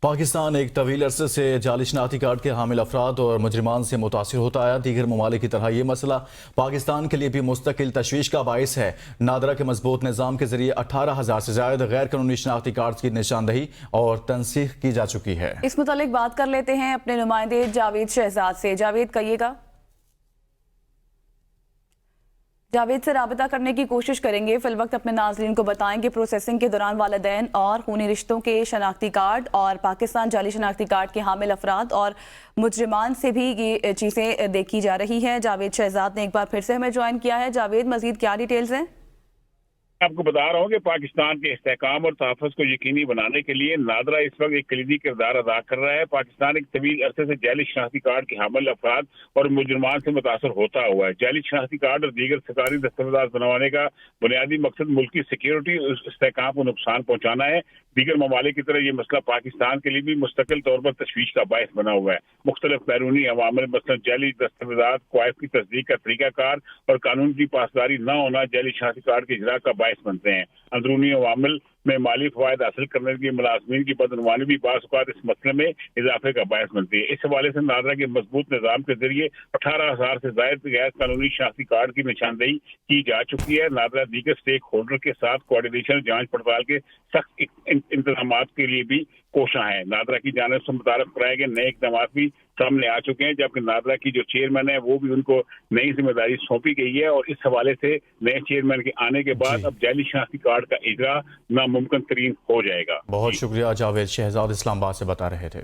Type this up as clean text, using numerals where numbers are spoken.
پاکستان ایک طویل عرصے سے جعلی شناختی کارڈ کے حامل افراد اور مجرمان سے متاثر ہوتا آیا۔ دیگر ممالک کی طرح یہ مسئلہ پاکستان کے لیے بھی مستقل تشویش کا باعث ہے۔ نادرا کے مضبوط نظام کے ذریعے 18,000 سے زائد غیر قانونی شناختی کارڈز کی نشاندہی اور تنسیخ کی جا چکی ہے۔ اس متعلق بات کر لیتے ہیں اپنے نمائندے جاوید شہزاد سے۔ جاوید کہیے گا۔ جاوید سے رابطہ کرنے کی کوشش کریں گے۔ فی الوقت اپنے ناظرین کو بتائیں کہ پروسیسنگ کے دوران والدین اور خونی رشتوں کے شناختی کارڈ اور پاکستان جعلی شناختی کارڈ کے حامل افراد اور مجرمان سے بھی یہ چیزیں دیکھی جا رہی ہیں۔ جاوید شہزاد نے ایک بار پھر سے ہمیں جوائن کیا ہے۔ جاوید، مزید کیا ڈیٹیلز ہیں؟ آپ کو بتا رہا ہوں کہ پاکستان کے استحکام اور تحفظ کو یقینی بنانے کے لیے نادرا اس وقت ایک کلیدی کردار ادا کر رہا ہے۔ پاکستان ایک طویل عرصے سے جعلی شناختی کارڈ کے حامل افراد اور مجرمان سے متاثر ہوتا ہوا ہے۔ جعلی شناختی کارڈ اور دیگر سرکاری دستاویزات بنوانے کا بنیادی مقصد ملکی سیکیورٹی اور استحکام کو نقصان پہنچانا ہے۔ دیگر ممالک کی طرح یہ مسئلہ پاکستان کے لیے بھی مستقل طور پر تشویش کا باعث بنا ہوا ہے۔ مختلف بیرونی عوامل مثلا جعلی دستاویزات، کوائف کی تصدیق کا طریقہ کار اور قانون کی پاسداری نہ ہونا جعلی شناختی کارڈ کے اجرا کا باعث بنتے ہیں۔ اندرونی عوامل میں مالی فوائد حاصل کرنے کی ملازمین کی بدعنوانی بھی بعض اوقات اس مسئلے میں اضافے کا باعث بنتی ہے۔ اس حوالے سے نادرا کے مضبوط نظام کے ذریعے 18,000 سے زائد غیر قانونی شناختی کارڈ کی نشاندہی کی جا چکی ہے۔ نادرا دیگر اسٹیک ہولڈر کے ساتھ کوارڈینیشن جانچ پڑتال کے سخت انتظامات کے لیے بھی کوشاں ہیں۔ نادرا کی جانب سے متعارف کرائے گئے نئے اقدامات بھی سامنے آ چکے ہیں، جبکہ نادرا کی جو چیئرمین ہے وہ بھی ان کو نئی ذمہ داری سونپی گئی ہے، اور اس حوالے سے نئے چیئرمین کے آنے کے بعد اب جعلی شناختی کارڈ کا اجرا ناممکن ترین ہو جائے گا۔ بہت شکریہ جاوید شہزاد، اسلام آباد سے بتا رہے تھے۔